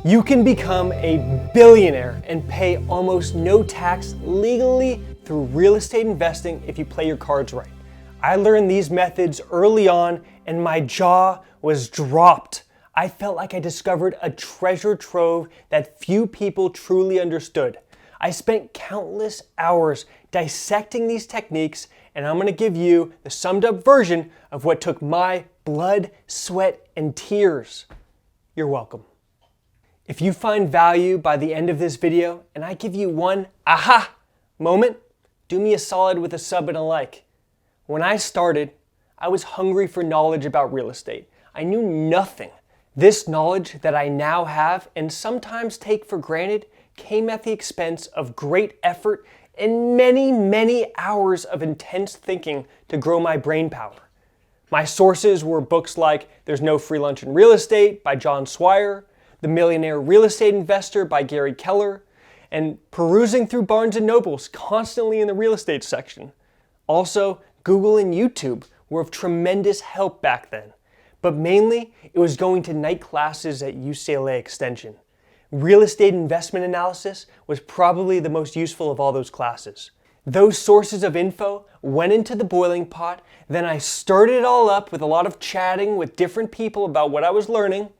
You can become a billionaire and pay almost no tax legally through real estate investing if you play your cards right. I learned these methods early on and my jaw was dropped. I felt like I discovered a treasure trove that few people truly understood. I spent countless hours dissecting these techniques, and I'm going to give you the summed up version of what took my blood, sweat, and tears. You're welcome. If you find value by the end of this video and I give you one aha moment, do me a solid with a sub and a like. When I started, I was hungry for knowledge about real estate. I knew nothing. This knowledge that I now have and sometimes take for granted came at the expense of great effort and many, many hours of intense thinking to grow my brain power. My sources were books like There's No Free Lunch in Real Estate by John Swire, The Millionaire Real Estate Investor by Gary Keller, and perusing through Barnes & Nobles constantly in the real estate section. Also, Google and YouTube were of tremendous help back then, but mainly it was going to night classes at UCLA Extension. Real estate investment analysis was probably the most useful of all those classes. Those sources of info went into the boiling pot, then I stirred it all up with a lot of chatting with different people about what I was learning,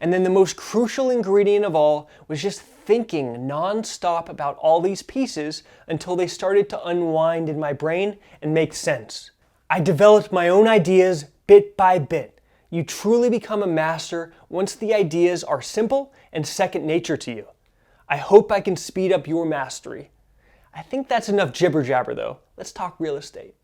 and then the most crucial ingredient of all was just thinking non-stop about all these pieces until they started to unwind in my brain and make sense. I developed my own ideas bit by bit. You truly become a master once the ideas are simple and second nature to you. I hope I can speed up your mastery. I think that's enough jibber jabber though. Let's talk real estate.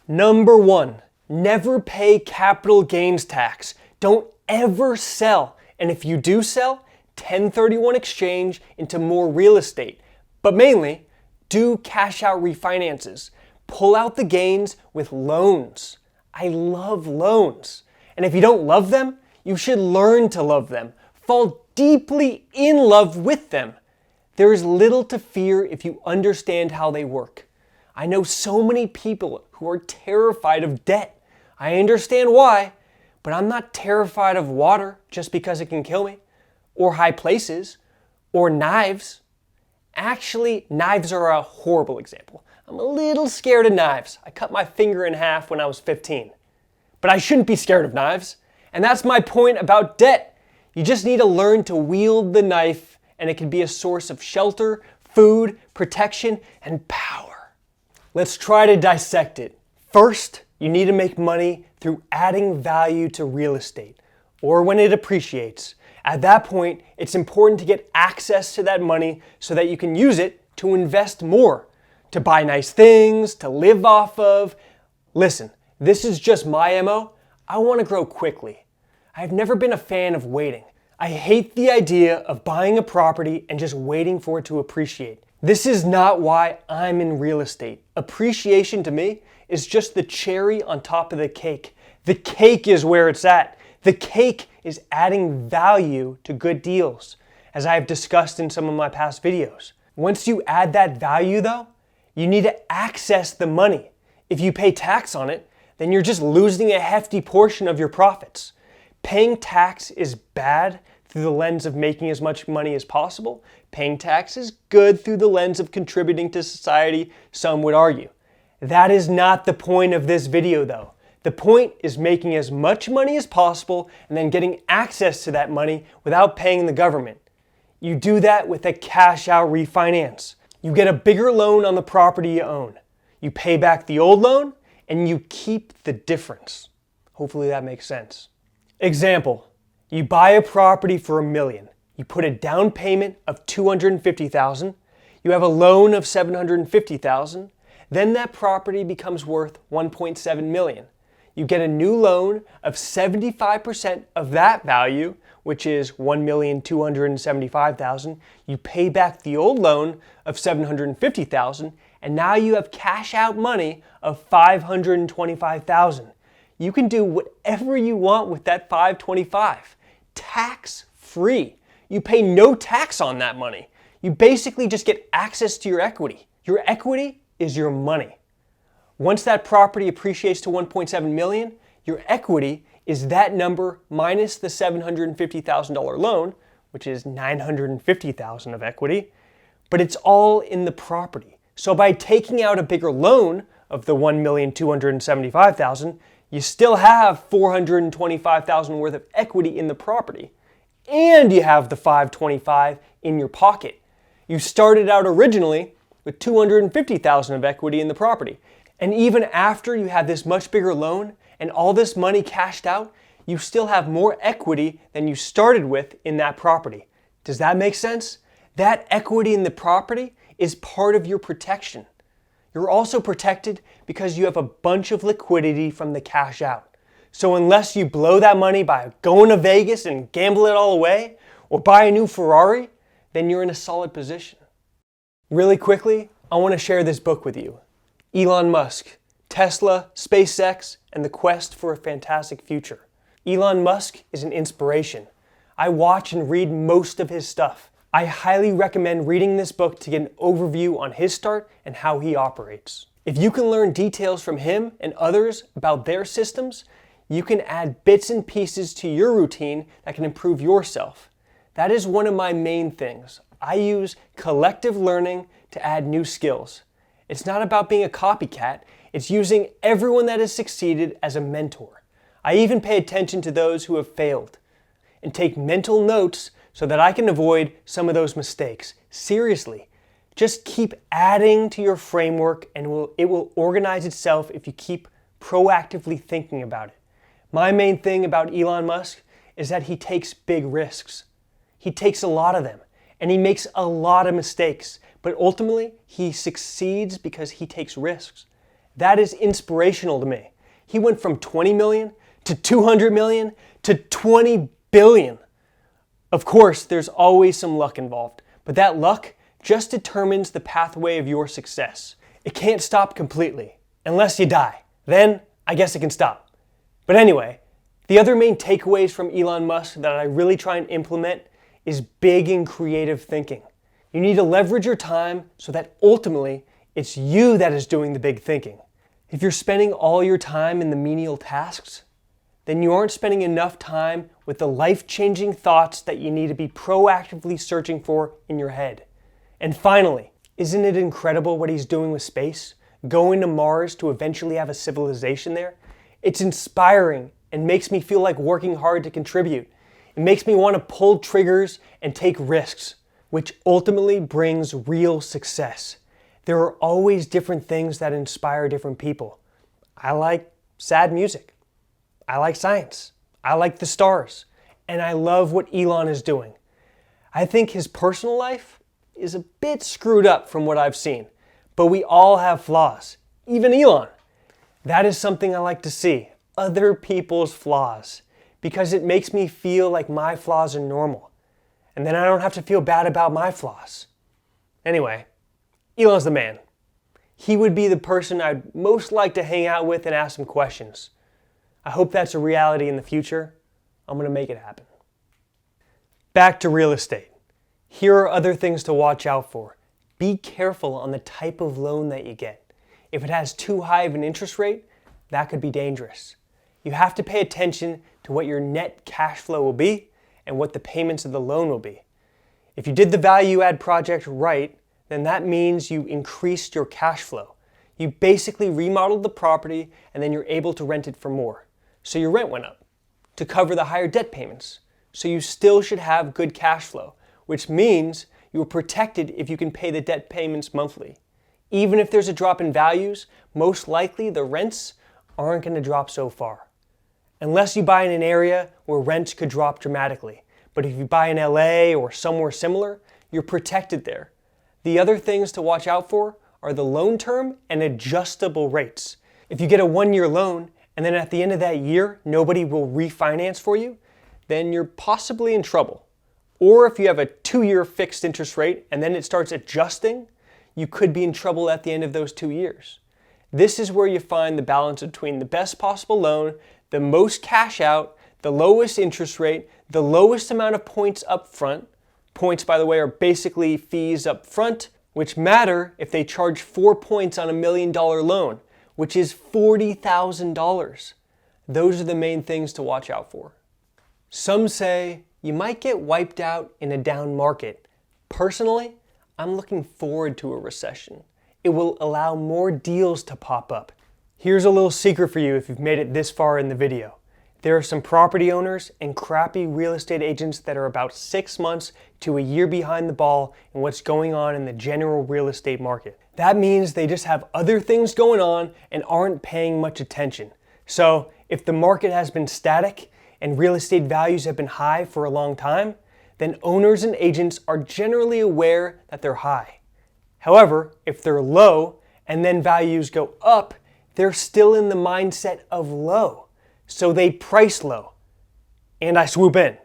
Number 1, never pay capital gains tax. Don't ever sell. And if you do sell, 1031 exchange into more real estate. But mainly, do cash out refinances. Pull out the gains with loans. I love loans. And if you don't love them, you should learn to love them. Fall deeply in love with them. There is little to fear if you understand how they work. I know so many people who are terrified of debt. I understand why. But I'm not terrified of water just because it can kill me, or high places, or knives. Actually, knives are a horrible example. I'm a little scared of knives. I cut my finger in half when I was 15. But I shouldn't be scared of knives. And that's my point about debt. You just need to learn to wield the knife, and it can be a source of shelter, food, protection, and power. Let's try to dissect it. First, you need to make money through adding value to real estate, or when it appreciates. At that point, it's important to get access to that money so that you can use it to invest more, to buy nice things, to live off of. Listen, this is just my MO. I want to grow quickly. I've never been a fan of waiting. I hate the idea of buying a property and just waiting for it to appreciate. This is not why I'm in real estate. Appreciation to me is just the cherry on top of the cake. The cake is where it's at. The cake is adding value to good deals, as I have discussed in some of my past videos. Once you add that value though, you need to access the money. If you pay tax on it, then you're just losing a hefty portion of your profits. Paying tax is bad through the lens of making as much money as possible. Paying tax is good through the lens of contributing to society, some would argue. That is not the point of this video though. The point is making as much money as possible and then getting access to that money without paying the government. You do that with a cash out refinance. You get a bigger loan on the property you own. You pay back the old loan and you keep the difference. Hopefully that makes sense. Example, you buy a property for $1 million. You put a down payment of $250,000. You have a loan of $750,000. Then that property becomes worth $1.7 million. You get a new loan of 75% of that value, which is $1,275,000. You pay back the old loan of $750,000, and now you have cash out money of $525,000. You can do whatever you want with that $525,000, tax free. You pay no tax on that money. You basically just get access to your equity. Your equity is your money. Once that property appreciates to $1.7 million, your equity is that number minus the $750,000 loan, which is $950,000 of equity, but it's all in the property. So by taking out a bigger loan of the $1,275,000, you still have $425,000 worth of equity in the property, and you have the $525,000 in your pocket. You started out originally with $250,000 of equity in the property, and even after you have this much bigger loan and all this money cashed out, you still have more equity than you started with in that property. Does that make sense? That equity in the property is part of your protection. You're also protected because you have a bunch of liquidity from the cash out. So unless you blow that money by going to Vegas and gamble it all away, or buy a new Ferrari, then you're in a solid position. Really quickly, I want to share this book with you. Elon Musk, Tesla, SpaceX, and the Quest for a Fantastic Future. Elon Musk is an inspiration. I watch and read most of his stuff. I highly recommend reading this book to get an overview on his start and how he operates. If you can learn details from him and others about their systems, you can add bits and pieces to your routine that can improve yourself. That is one of my main things. I use collective learning to add new skills. It's not about being a copycat, it's using everyone that has succeeded as a mentor. I even pay attention to those who have failed and take mental notes so that I can avoid some of those mistakes. Seriously, just keep adding to your framework and it will organize itself if you keep proactively thinking about it. My main thing about Elon Musk is that he takes big risks. He takes a lot of them and he makes a lot of mistakes, but ultimately he succeeds because he takes risks. That is inspirational to me. He went from 20 million to 200 million to 20 billion. Of course, there's always some luck involved, but that luck just determines the pathway of your success. It can't stop completely, unless you die. Then, I guess it can stop. But anyway, the other main takeaways from Elon Musk that I really try and implement is big and creative thinking. You need to leverage your time so that ultimately it's you that is doing the big thinking. If you're spending all your time in the menial tasks, then you aren't spending enough time with the life-changing thoughts that you need to be proactively searching for in your head. And finally, isn't it incredible what he's doing with space? Going to Mars to eventually have a civilization there? It's inspiring and makes me feel like working hard to contribute. It makes me want to pull triggers and take risks, which ultimately brings real success. There are always different things that inspire different people. I like sad music. I like science. I like the stars. And I love what Elon is doing. I think his personal life is a bit screwed up from what I've seen, but we all have flaws, even Elon. That is something I like to see, other people's flaws, because it makes me feel like my flaws are normal. And then I don't have to feel bad about my flaws. Anyway, Elon's the man. He would be the person I'd most like to hang out with and ask some questions. I hope that's a reality in the future. I'm going to make it happen. Back to real estate. Here are other things to watch out for. Be careful on the type of loan that you get. If it has too high of an interest rate, that could be dangerous. You have to pay attention to what your net cash flow will be and what the payments of the loan will be. If you did the value add project right, then that means you increased your cash flow. You basically remodeled the property and then you're able to rent it for more. So your rent went up to cover the higher debt payments. So you still should have good cash flow, which means you are protected if you can pay the debt payments monthly. Even if there's a drop in values, most likely the rents aren't going to drop so far. Unless you buy in an area where rents could drop dramatically. But if you buy in LA or somewhere similar, you're protected there. The other things to watch out for are the loan term and adjustable rates. If you get a 1-year loan and then at the end of that year, nobody will refinance for you, then you're possibly in trouble. Or if you have a 2-year fixed interest rate and then it starts adjusting, you could be in trouble at the end of those 2 years. This is where you find the balance between the best possible loan, the most cash out, the lowest interest rate, the lowest amount of points up front. Points, by the way, are basically fees up front, which matter if they charge 4 points on $1 million loan, which is $40,000. Those are the main things to watch out for. Some say you might get wiped out in a down market. Personally, I'm looking forward to a recession. It will allow more deals to pop up. Here's a little secret for you if you've made it this far in the video. There are some property owners and crappy real estate agents that are about 6 months to a year behind the ball in what's going on in the general real estate market. That means they just have other things going on and aren't paying much attention. So if the market has been static and real estate values have been high for a long time, then owners and agents are generally aware that they're high. However, if they're low and then values go up, they're still in the mindset of low. So they price low. And I swoop in.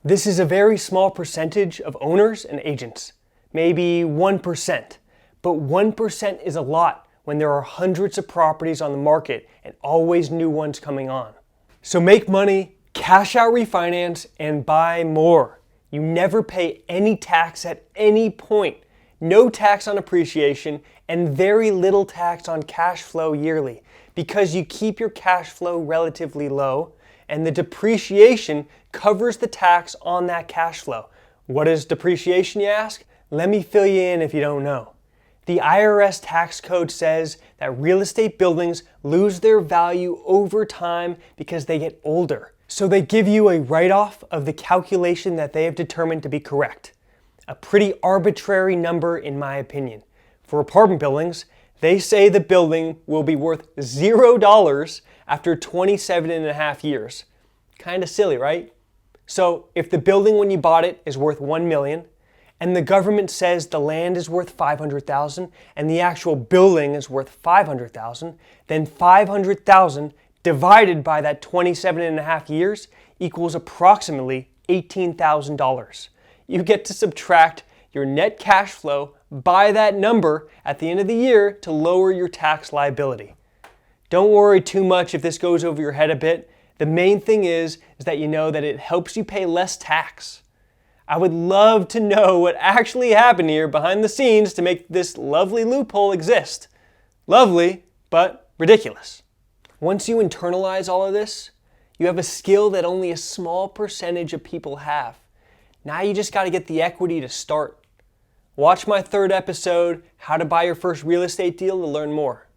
This is a very small percentage of owners and agents, maybe 1%. But 1% is a lot when there are hundreds of properties on the market and always new ones coming on. So make money, cash out refinance, and buy more. You never pay any tax at any point. No tax on appreciation and very little tax on cash flow yearly because you keep your cash flow relatively low and the depreciation covers the tax on that cash flow. What is depreciation, you ask? Let me fill you in if you don't know. The IRS tax code says that real estate buildings lose their value over time because they get older. So they give you a write-off of the calculation that they have determined to be correct. A pretty arbitrary number in my opinion. For apartment buildings, they say the building will be worth $0 after 27 and a half years. Kind of silly, right? So if the building when you bought it is worth $1 million, and the government says the land is worth $500,000 and the actual building is worth $500,000, then $500,000 divided by that 27 and a half years equals approximately $18,000. You get to subtract your net cash flow by that number at the end of the year to lower your tax liability. Don't worry too much if this goes over your head a bit. The main thing is that you know that it helps you pay less tax. I would love to know what actually happened here behind the scenes to make this lovely loophole exist. Lovely, but ridiculous. Once you internalize all of this, you have a skill that only a small percentage of people have. Now you just got to get the equity to start. Watch my third episode, How to Buy Your First Real Estate Deal, to learn more.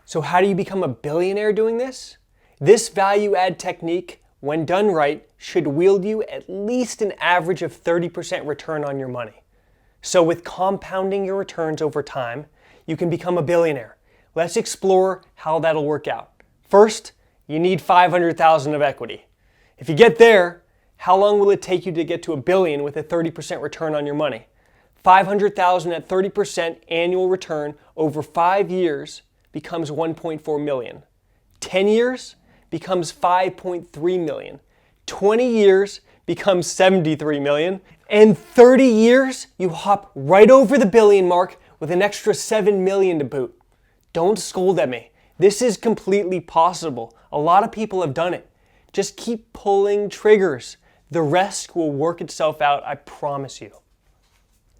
So how do you become a billionaire doing this? This value add technique, when done right, should yield you at least an average of 30% return on your money. So with compounding your returns over time, you can become a billionaire. Let's explore how that'll work out. First, you need $500,000 of equity. If you get there, how long will it take you to get to $1 billion with a 30% return on your money? $500,000 at 30% annual return over 5 years becomes $1.4 million. 10 years becomes $5.3 million. 20 years becomes $73 million. And 30 years, you hop right over the billion mark with an extra $7 million to boot. Don't scold at me. This is completely possible. A lot of people have done it. Just keep pulling triggers. The rest will work itself out, I promise you.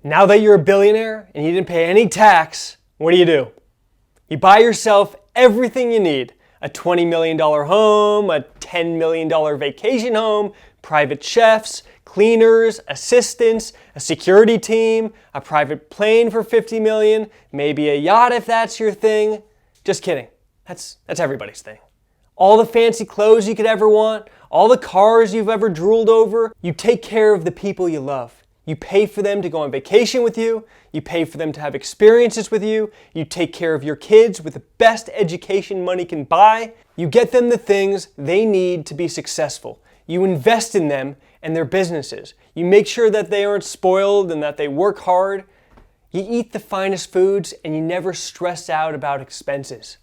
Now that you're a billionaire and you didn't pay any tax, what do? You buy yourself everything you need. A $20 million home, a $10 million vacation home, private chefs, cleaners, assistants, a security team, a private plane for $50 million, maybe a yacht if that's your thing. Just kidding. That's everybody's thing. All the fancy clothes you could ever want, all the cars you've ever drooled over. You take care of the people you love. You pay for them to go on vacation with you. You pay for them to have experiences with you. You take care of your kids with the best education money can buy. You get them the things they need to be successful. You invest in them and their businesses. You make sure that they aren't spoiled and that they work hard. You eat the finest foods and you never stress out about expenses.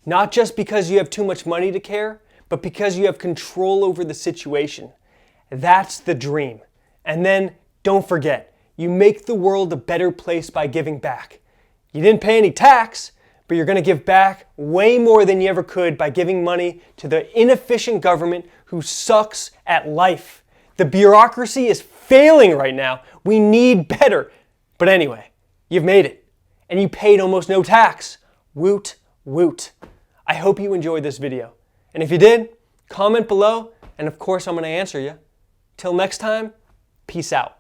Not just because you have too much money to care, but because you have control over the situation. That's the dream. And then don't forget, you make the world a better place by giving back. You didn't pay any tax, but you're going to give back way more than you ever could by giving money to the inefficient government who sucks at life. The bureaucracy is failing right now. We need better. But anyway, you've made it, and you paid almost no tax. Woot, woot. I hope you enjoyed this video. And if you did, comment below, and of course I'm going to answer you. Till next time, peace out.